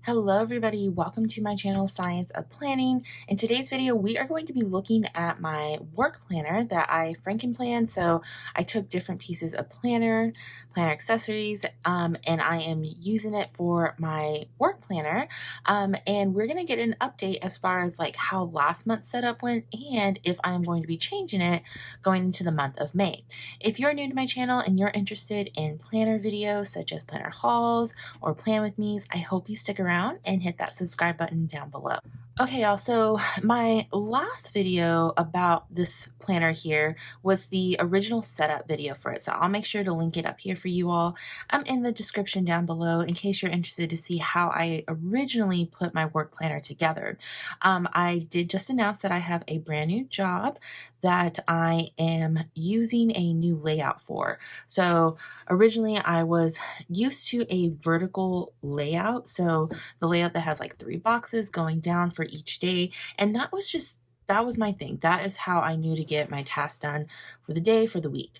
Hello everybody, welcome to my channel Science of Planning. In today's video we are going to be looking at my work planner that I Frankenplan. So I took different pieces of planner accessories, and I am using it for my work planner, and we're going to get an update as far as like how last month's setup went and if I'm going to be changing it going into the month of May. If you're new to my channel and you're interested in planner videos such as planner hauls or plan with me's, I hope you stick around and hit that subscribe button down below. Okay, y'all, so my last video about this planner here was the original setup video for it. So I'll make sure to link it up here for you all in the description down below in case you're interested to see how I originally put my work planner together. I did just announce that I have a brand new job that I am using a new layout for. So originally I was used to a vertical layout. So the layout that has like 3 boxes going down for each day. And that was my thing. That is how I knew to get my tasks done for the day, for the week.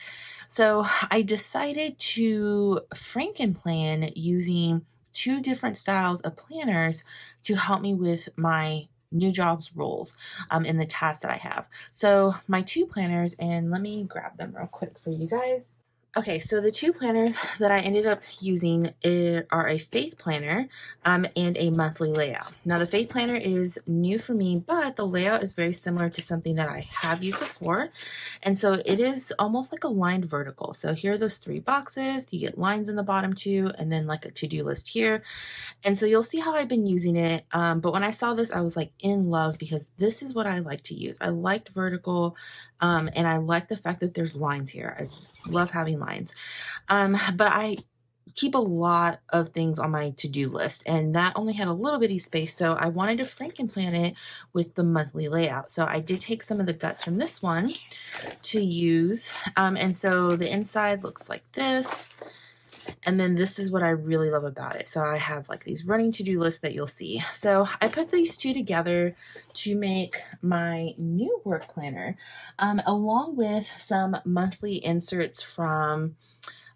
So I decided to Frankenplan using 2 different styles of planners to help me with my new jobs roles in the tasks that I have. So my 2 planners, and let me grab them real quick for you guys. Okay, so the 2 planners that I ended up using are a faith planner and a monthly layout. Now the faith planner is new for me, but the layout is very similar to something that I have used before. And so it is almost like a lined vertical. So here are those 3 boxes. You get lines in the bottom too, and then like a to-do list here. And so you'll see how I've been using it. But when I saw this, I was like in love because this is what I like to use. I liked vertical, and I like the fact that there's lines here. I love having lines. But I keep a lot of things on my to-do list, and that only had a little bitty space. So I wanted to Frankenplan it with the monthly layout. So I did take some of the guts from this one to use. And so the inside looks like this. And then this is what I really love about it. So I have like these running to-do lists that you'll see. So I put these 2 together to make my new work planner, along with some monthly inserts from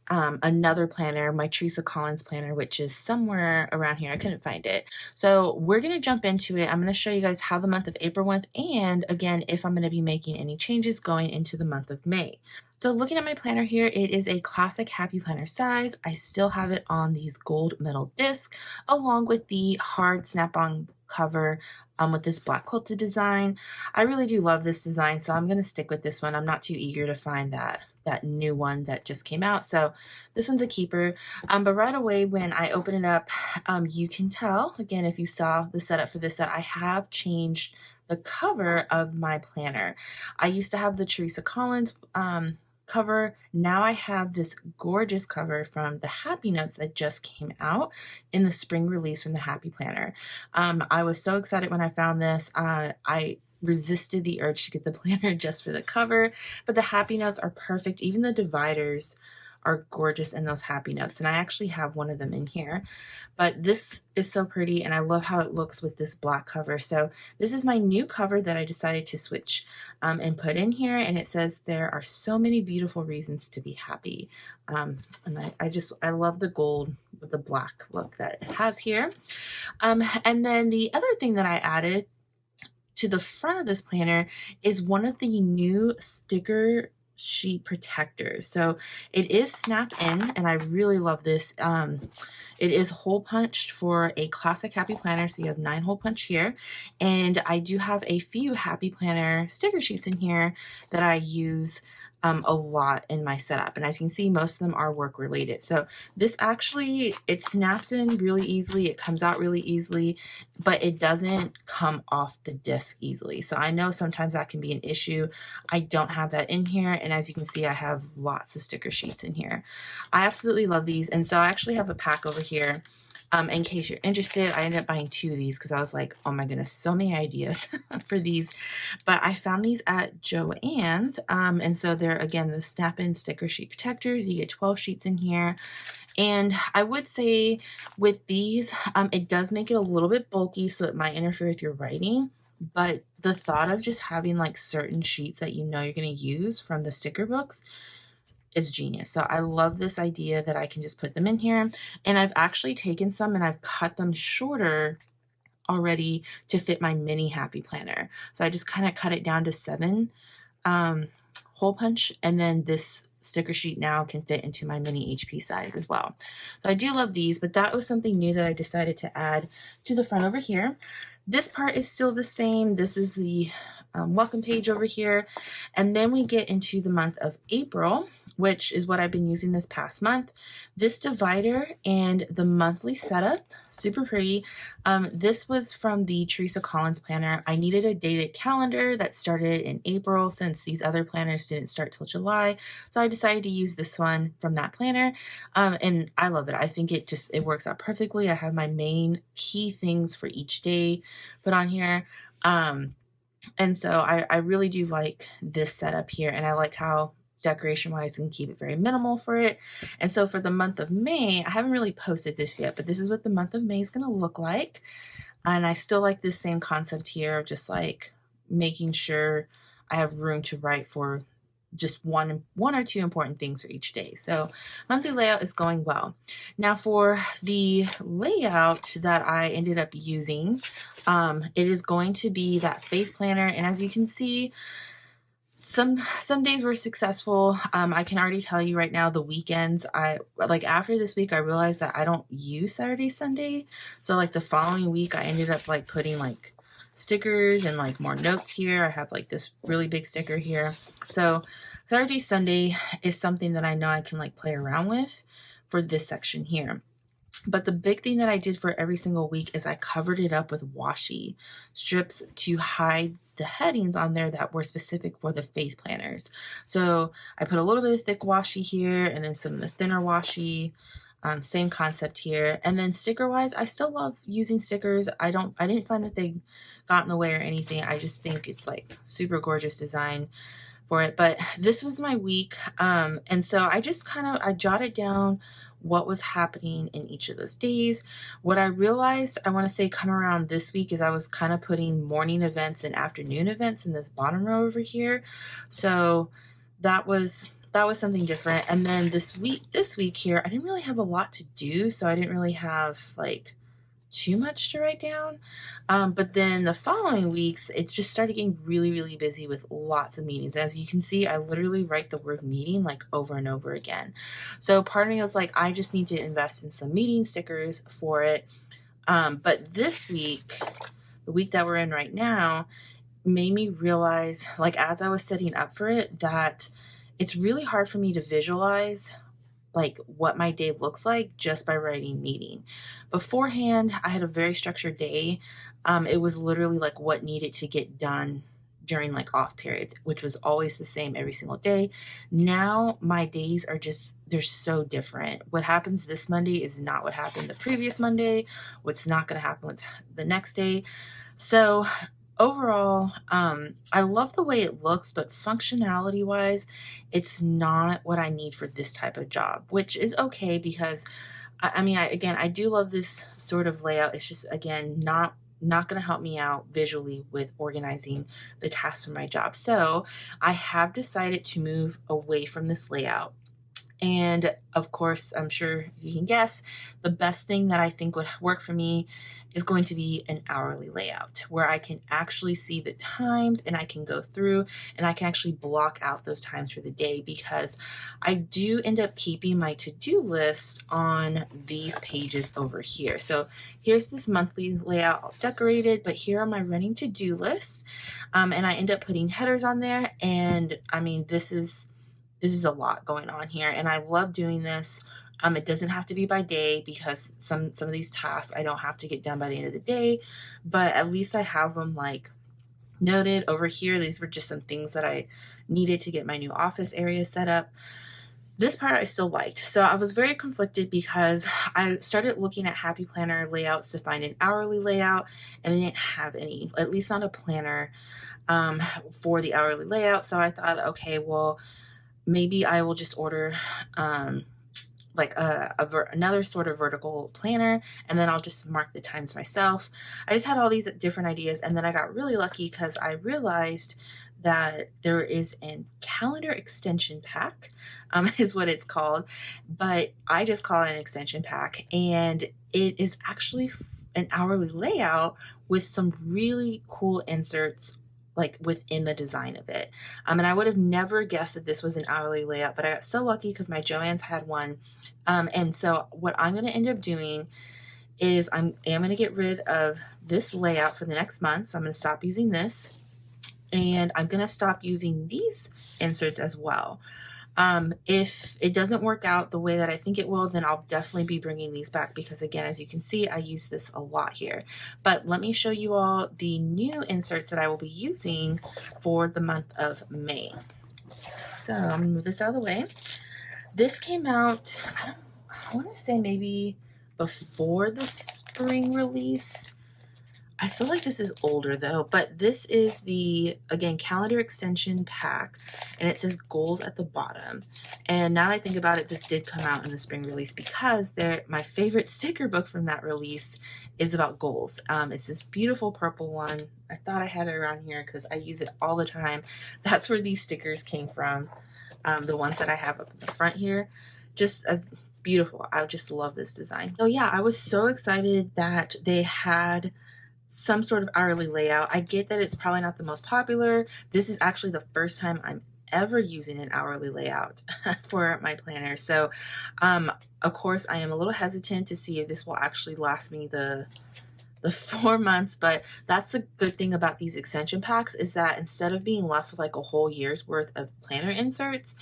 another planner, my Teresa Collins planner, which is somewhere around here. I couldn't find it. So we're going to jump into it. I'm going to show you guys how the month of April went, and again, if I'm going to be making any changes going into the month of May. So looking at my planner here, it is a classic Happy Planner size. I still have it on these gold metal discs, along with the hard snap-on cover with this black quilted design. I really do love this design, so I'm going to stick with this one. I'm not too eager to find that new one that just came out. So this one's a keeper. But right away when I open it up, you can tell, again, if you saw the setup for this, that I have changed the cover of my planner. I used to have the Teresa Collins cover. Now I have this gorgeous cover from the Happy Notes that just came out in the spring release from the Happy Planner. I was so excited when I found this. I resisted the urge to get the planner just for the cover, but the Happy Notes are perfect. Even the dividers are gorgeous in those Happy Notes, and I actually have one of them in here. But this is so pretty, and I love how it looks with this black cover. So this is my new cover that I decided to switch and put in here, and it says there are so many beautiful reasons to be happy. And I love the gold with the black look that it has here. And then the other thing that I added to the front of this planner is one of the new sticker sheet protectors. So it is snap in, and I really love this. It is hole punched for a classic Happy Planner, so you have 9 hole punch here, and I do have a few Happy Planner sticker sheets in here that I use a lot in my setup, and as you can see, most of them are work related. So this actually, it snaps in really easily, it comes out really easily, but it doesn't come off the disc easily. So I know sometimes that can be an issue. I don't have that in here, and as you can see, I have lots of sticker sheets in here. I absolutely love these, and so I actually have a pack over here. In case you're interested, I ended up buying 2 of these because I was like, oh my goodness, so many ideas for these. But I found these at Joann's. And so they're, again, the snap-in sticker sheet protectors. You get 12 sheets in here. And I would say with these, it does make it a little bit bulky, so it might interfere with your writing. But the thought of just having like certain sheets that you know you're going to use from the sticker books is genius. So I love this idea that I can just put them in here. And I've actually taken some and I've cut them shorter already to fit my mini happy planner. So I just kind of cut it down to 7 hole punch, and then this sticker sheet now can fit into my mini HP size as well. So I do love these, but that was something new that I decided to add to the front over here. This part is still the same. This is the welcome page over here. And then we get into the month of April, which is what I've been using this past month. This divider and the monthly setup, super pretty. This was from the Teresa Collins planner. I needed a dated calendar that started in April since these other planners didn't start till July. So I decided to use this one from that planner. And I love it. I think it works out perfectly. I have my main key things for each day put on here. And so I really do like this setup here, and I like how decoration wise I can keep it very minimal for it. And so for the month of May, I haven't really posted this yet, but this is what the month of May is going to look like. And I still like this same concept here of just like making sure I have room to write for just one or two important things for each day. So monthly layout is going well. Now for the layout that I ended up using, it is going to be that faith planner. And as you can see, some days were successful. I can already tell you right now, the weekends, after this week, I realized that I don't use Saturday, Sunday. So like the following week, I ended up like putting like stickers and like more notes here. I have like this really big sticker here. So Saturday, Sunday is something that I know I can like play around with for this section here. But the big thing that I did for every single week is I covered it up with washi strips to hide the headings on there that were specific for the faith planners. So I put a little bit of thick washi here and then some of the thinner washi. Same concept here. And then sticker wise, I still love using stickers. I didn't find that they got in the way or anything. I just think it's like super gorgeous design for it. But this was my week. And so I just I jotted down what was happening in each of those days. What I realized, I want to say come around this week, is I was kind of putting morning events and afternoon events in this bottom row over here. So that was something different. And then this week here, I didn't really have a lot to do, so I didn't really have like too much to write down. But then the following weeks, it's just started getting really, really busy with lots of meetings. As you can see, I literally write the word meeting like over and over again. So part of me was like, I just need to invest in some meeting stickers for it. But this week, the week that we're in right now, made me realize, like as I was setting up for it, that it's really hard for me to visualize like what my day looks like just by writing meeting. Beforehand, I had a very structured day. It was literally like what needed to get done during like off periods, which was always the same every single day. Now my days are they're so different. What happens this Monday is not what happened the previous Monday. What's not going to happen with the next day. So overall, I love the way it looks, but functionality wise, it's not what I need for this type of job, which is okay because I do love this sort of layout. It's just, again, not going to help me out visually with organizing the tasks for my job. So I have decided to move away from this layout. And of course, I'm sure you can guess, the best thing that I think would work for me is going to be an hourly layout where I can actually see the times and I can go through and I can actually block out those times for the day, because I do end up keeping my to-do list on these pages over here. So here's this monthly layout all decorated, but here are my running to-do lists. And I end up putting headers on there. And I mean, this is a lot going on here, and I love doing this. It doesn't have to be by day because some of these tasks I don't have to get done by the end of the day, but at least I have them like noted over here. These were just some things that I needed to get my new office area set up. This part I still liked. So I was very conflicted because I started looking at Happy Planner layouts to find an hourly layout, and they didn't have any, at least not a planner for the hourly layout. So I thought, okay, well, maybe I will just order another sort of vertical planner, and then I'll just mark the times myself. I just had all these different ideas, and then I got really lucky because I realized that there is a calendar extension pack, is what it's called, but I just call it an extension pack, and it is actually an hourly layout with some really cool inserts like within the design of it. And I would have never guessed that this was an hourly layout, but I got so lucky because my Joann's had one. And so what I'm going to end up doing is I am going to get rid of this layout for the next month. So I'm going to stop using this, and I'm going to stop using these inserts as well. If it doesn't work out the way that I think it will, then I'll definitely be bringing these back because, again, as you can see, I use this a lot here. But let me show you all the new inserts that I will be using for the month of May. So I'm going to move this out of the way. This came out, I want to say maybe before the spring release. I feel like this is older though, but this is the, again, calendar extension pack, and it says goals at the bottom. And now that I think about it, this did come out in the spring release because my favorite sticker book from that release is about goals. It's this beautiful purple one. I thought I had it around here because I use it all the time. That's where these stickers came from. The ones that I have up in the front here, just as beautiful. I just love this design. So yeah, I was so excited that they had some sort of hourly layout. I get that it's probably not the most popular. This is actually the first time I'm ever using an hourly layout for my planner. So of course I am a little hesitant to see if this will actually last me the 4 months, but that's the good thing about these extension packs is that instead of being left with like a whole year's worth of planner inserts,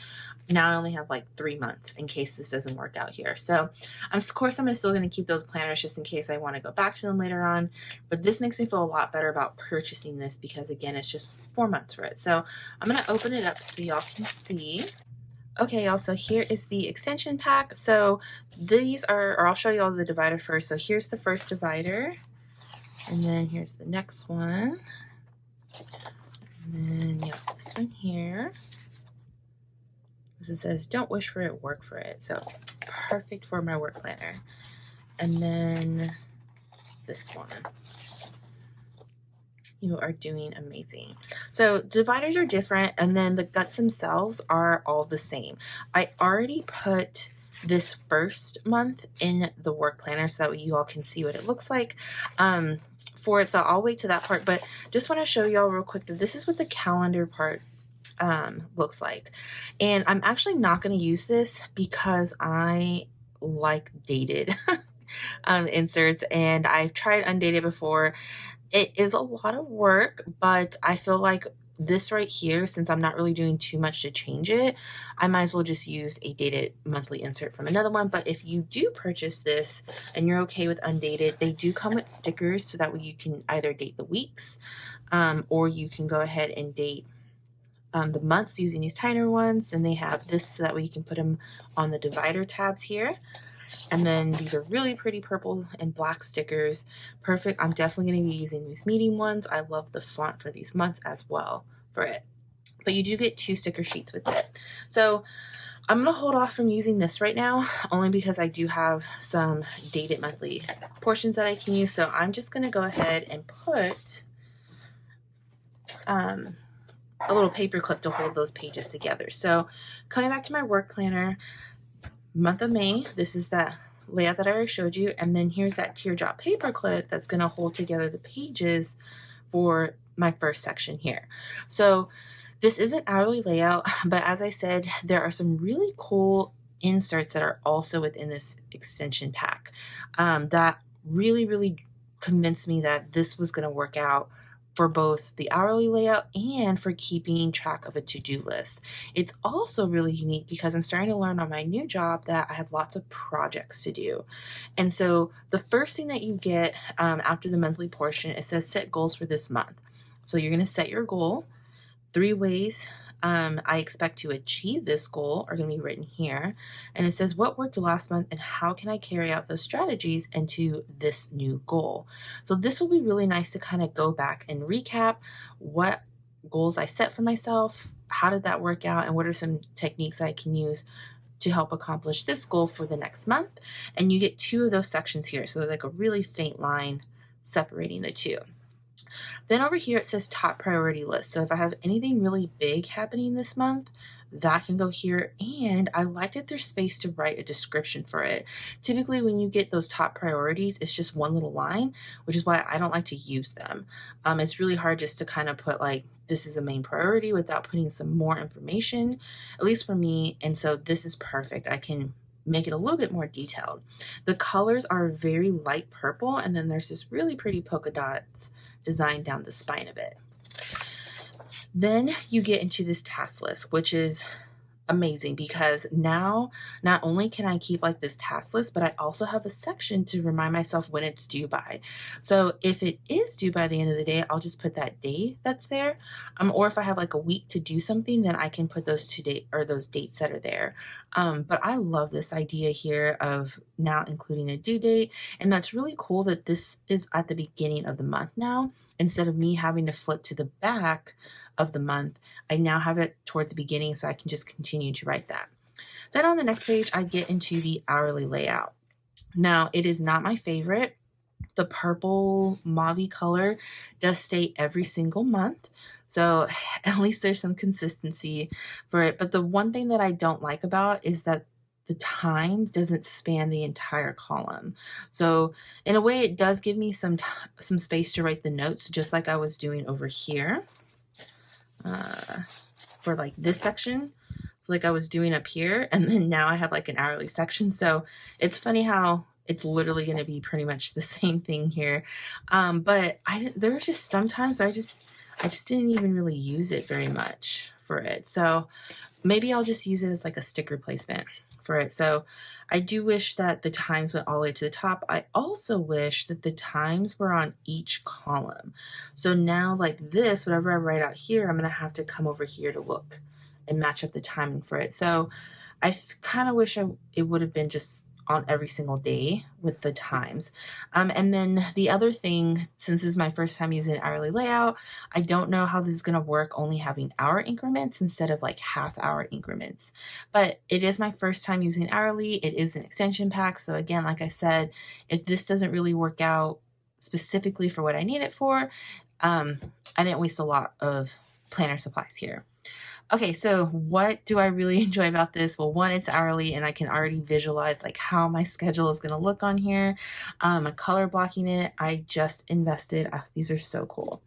now I only have like 3 months in case this doesn't work out here. So of course I'm still going to keep those planners just in case I want to go back to them later on, but this makes me feel a lot better about purchasing this because, again, it's just 4 months for it. So I'm going to open it up so y'all can see. Okay, y'all, so here is the extension pack. So these are, or I'll show you all the divider first. So here's the first divider. And then here's the next one. And then you have this one here. It says, don't wish for it, work for it. So perfect for my work planner. And then this one. You are doing amazing. So dividers are different, and then the guts themselves are all the same. I already put this first month in the work planner so that you all can see what it looks like for it. So I'll wait to that part, but just want to show y'all real quick that this is what the calendar part looks like. And I'm actually not going to use this because I like dated inserts, and I've tried undated before. It is a lot of work, but I feel like this right here, since I'm not really doing too much to change it, I might as well just use a dated monthly insert from another one. But if you do purchase this and you're okay with undated, they do come with stickers so that way you can either date the weeks or you can go ahead and date the months using these tinier ones. And they have this so that way you can put them on the divider tabs here. And then these are really pretty purple and black stickers. Perfect. I'm definitely going to be using these medium ones. I love the font for these months as well for it. But you do get 2 sticker sheets with it. So I'm going to hold off from using this right now, only because I do have some dated monthly portions that I can use. So I'm just going to go ahead and put a little paper clip to hold those pages together. So coming back to my work planner, month of May, this is that layout that I already showed you, and then here's that teardrop paper clip that's going to hold together the pages for my first section here. So this is an hourly layout, but as I said, there are some really cool inserts that are also within this extension pack that really convinced me that this was going to work out for both the hourly layout and for keeping track of a to-do list. It's also really unique because I'm starting to learn on my new job that I have lots of projects to do. And so the first thing that you get after the monthly portion, it says set goals for this month. So you're gonna set your goal. 3 ways I expect to achieve this goal are going to be written here. And it says what worked last month and how can I carry out those strategies into this new goal. So this will be really nice to kind of go back and recap what goals I set for myself, how did that work out, and what are some techniques I can use to help accomplish this goal for the next month. And you get 2 of those sections here. So there's like a really faint line separating the 2. Then over here it says top priority list. So if I have anything really big happening this month, that can go here. And I like that there's space to write a description for it. Typically when you get those top priorities, it's just one little line, which is why I don't like to use them. It's really hard just to kind of put like, this is a main priority without putting some more information, at least for me. And so this is perfect. I can make it a little bit more detailed. The colors are very light purple, and then there's this really pretty polka dots design down the spine of it. Then you get into this task list, which is amazing because now not only can I keep like this task list, but I also have a section to remind myself when it's due by. So if it is due by the end of the day, I'll just put that day that's there. Or if I have like a week to do something, then I can put those those dates that are there. But I love this idea here of now including a due date. And that's really cool that this is at the beginning of the month now, instead of me having to flip to the back of the month. I now have it toward the beginning, so I can just continue to write that. Then on the next page, I get into the hourly layout. Now, it is not my favorite. The purple mauve color does stay every single month, so at least there's some consistency for it. But the one thing that I don't like about is that the time doesn't span the entire column. So in a way, it does give me some space to write the notes, just like I was doing over here. For like this section. So like I was doing up here, and then now I have like an hourly section. So it's funny how it's literally going to be pretty much the same thing here. But there were just sometimes I just didn't even really use it very much for it. So maybe I'll just use it as like a sticker placement for it. So I do wish that the times went all the way to the top. I also wish that the times were on each column. So now like this, whatever I write out here, I'm going to have to come over here to look and match up the timing for it. So I kind of wish it would have been just on every single day with the times. And then the other thing, since this is my first time using hourly layout, I don't know how this is going to work only having hour increments instead of like half-hour increments. But it is my first time using hourly. It is an extension pack. So again, like I said, if this doesn't really work out specifically for what I need it for, I didn't waste a lot of planner supplies here. Okay, so what do I really enjoy about this? Well, one, it's hourly, and I can already visualize like how my schedule is going to look on here. Color blocking it, I just invested. These are so cool.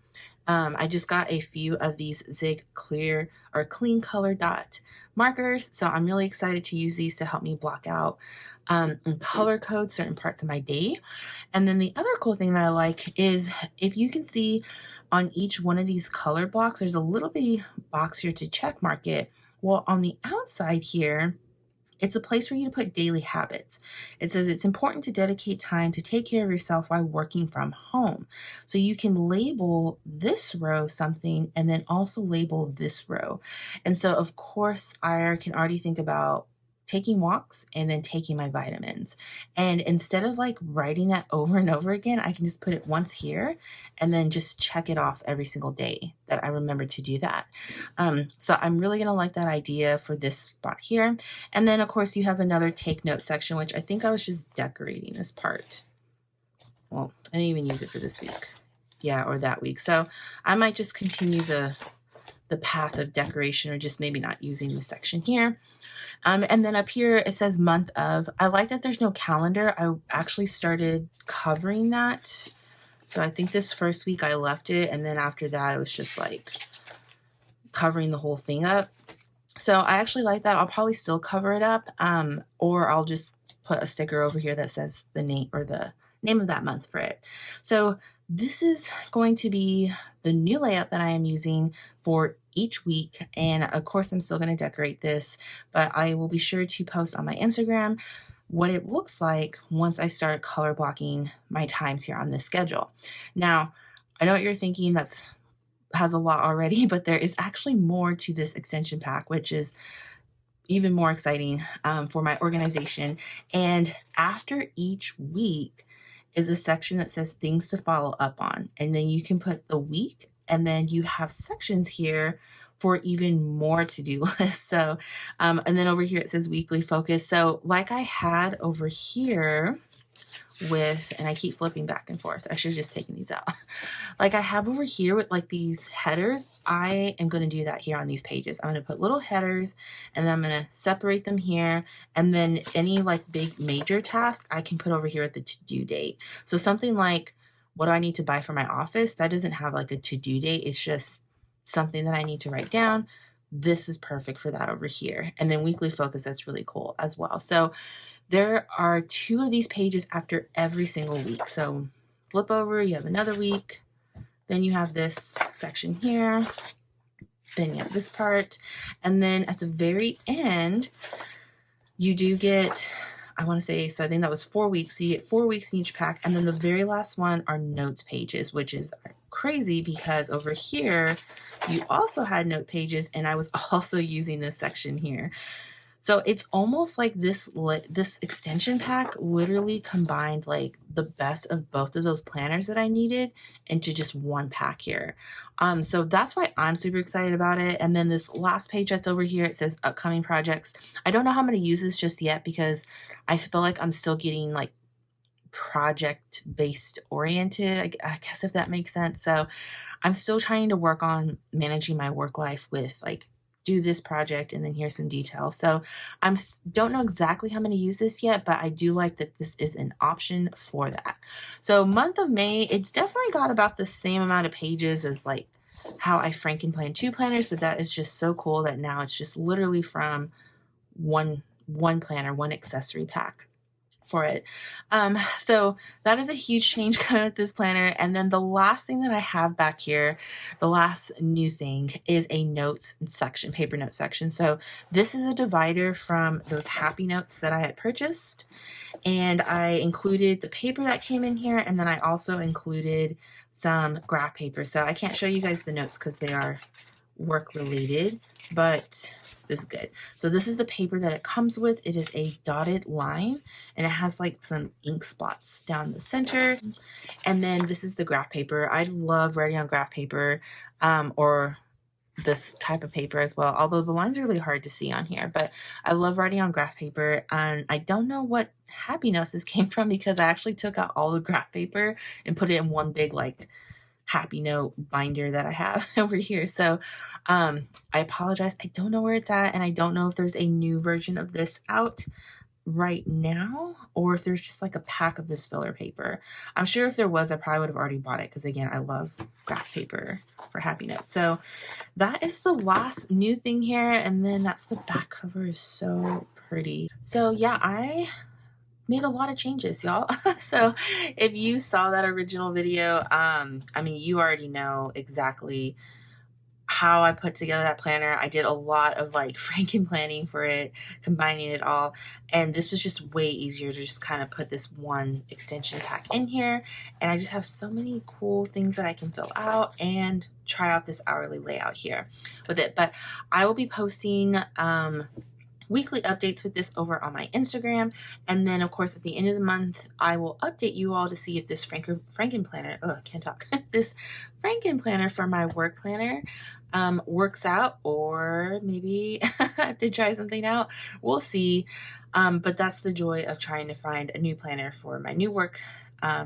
I just got a few of these Zig clear or clean color dot markers, so I'm really excited to use these to help me block out and color code certain parts of my day. And then the other cool thing that I like is, if you can see on each one of these color blocks, there's a little bitty box here to check mark it. Well, on the outside here, it's a place for you to put daily habits. It says it's important to dedicate time to take care of yourself while working from home. So you can label this row something and then also label this row. And so of course I can already think about taking walks and then taking my vitamins. And instead of like writing that over and over again, I can just put it once here and then just check it off every single day that I remember to do that. So I'm really gonna like that idea for this spot here. And then of course you have another take note section, which I think I was just decorating this part. Well, I didn't even use it for this week. Yeah, or that week. So I might just continue the path of decoration, or just maybe not using the section here. And then up here it says month of. I like that there's no calendar. I actually started covering that. So I think this first week I left it, and then after that it was just like covering the whole thing up. So I actually like that. I'll probably still cover it up, or I'll just put a sticker over here that says the name or the name of that month for it. So this is going to be the new layout that I am using for each week. And of course, I'm still going to decorate this, but I will be sure to post on my Instagram what it looks like once I start color blocking my times here on this schedule. Now, I know what you're thinking, has a lot already, but there is actually more to this extension pack, which is even more exciting for my organization. And after each week is a section that says things to follow up on. And then you can put the week, and then you have sections here for even more to-do lists. So, and then over here it says weekly focus. So like I had over here with, and I keep flipping back and forth. I should have just taken these out. Like I have over here with like these headers, I am going to do that here on these pages. I'm going to put little headers and then I'm going to separate them here. And then any like big major task I can put over here at the to-do date. So something like, what do I need to buy for my office? That doesn't have like a to-do date. It's just something that I need to write down. This is perfect for that over here. And then weekly focus, that's really cool as well. So there are 2 of these pages after every single week. So flip over, you have another week. Then you have this section here. Then you have this part. And then at the very end, you do get, I want to say, so I think that was 4 weeks. So you get 4 weeks in each pack. And then the very last one are notes pages, which is crazy because over here, you also had note pages and I was also using this section here. So it's almost like this extension pack literally combined like the best of both of those planners that I needed into just one pack here. So that's why I'm super excited about it. And then this last page that's over here, it says upcoming projects. I don't know how I'm going to use this just yet because I feel like I'm still getting like project based oriented, I guess, if that makes sense. So I'm still trying to work on managing my work life with like, do this project and then here's some details. So I don't know exactly how I'm going to use this yet, but I do like that this is an option for that. So month of May, it's definitely got about the same amount of pages as like how I Frankenplan 2 planners, but that is just so cool that now it's just literally from one planner, one accessory pack for it. So that is a huge change coming with this planner. And then the last thing that I have back here, the last new thing is a notes section, paper note section. So this is a divider from those happy notes that I had purchased. And I included the paper that came in here. And then I also included some graph paper. So I can't show you guys the notes because they are work related, but this is good. So this is the paper that it comes with. It is a dotted line and it has like some ink spots down the center. And then this is the graph paper. I love writing on graph paper or this type of paper as well, although the lines are really hard to see on here, but I love writing on graph paper. And I don't know what Happy Notes this came from because I actually took out all the graph paper and put it in one big like Happy Note binder that I have over here. So I apologize. I don't know where it's at, and I don't know if there's a new version of this out right now or if there's just like a pack of this filler paper. I'm sure if there was, I probably would have already bought it because again, I love graph paper for Happy Notes. So that is the last new thing here, and then that's the back cover. Is so pretty. So yeah, I made a lot of changes, y'all. So if you saw that original video, I mean, you already know exactly how I put together that planner. I did a lot of like Frankenplanning for it, combining it all. And this was just way easier to just kind of put this one extension pack in here. And I just have so many cool things that I can fill out and try out this hourly layout here with it. But I will be posting weekly updates with this over on my Instagram. And then of course at the end of the month, I will update you all to see if this Frankenplanner, can't talk, this Frankenplanner for my work planner works out, or maybe I have to try something out. We'll see. But that's the joy of trying to find a new planner for my new work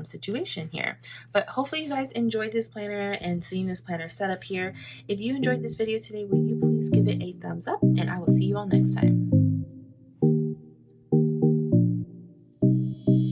situation here. But hopefully you guys enjoyed this planner and seeing this planner set up here. If you enjoyed this video today, will you please give it a thumbs up, and I will see you all next time.